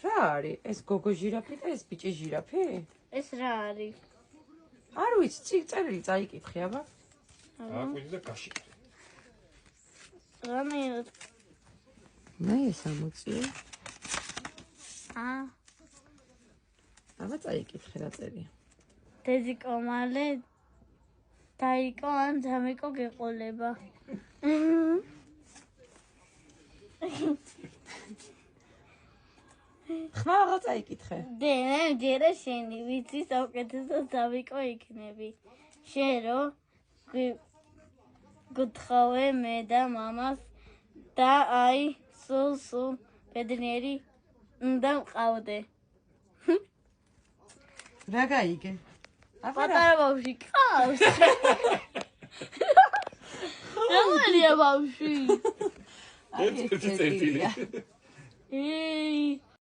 რა არის? ეს გოგო ჟირაფი და ეს ბიჭი ჟირაფი? ეს რა არის? არ ვიცი, წერილი წაიკითხე, აბა. აკვიდი და გაშიკე. რამე მე ეს ამოწიე. აბა წაიკითხე რა წერია. დედიკო მალე დაიკო ან დამიკო გეყოლება. ხმა აღა წაიკითხე. დე მე მჯერა შენი ვიცი საუკეთესო დავიკო იქნები. შენ რო გთხოვე მე და მამას და აი სულ ბედნიერი უნდა მყავდე. რა გაიგე? პატარა ბავშვი ყავს. რა მარია ბავშვი? ერთი წერტილი. ეი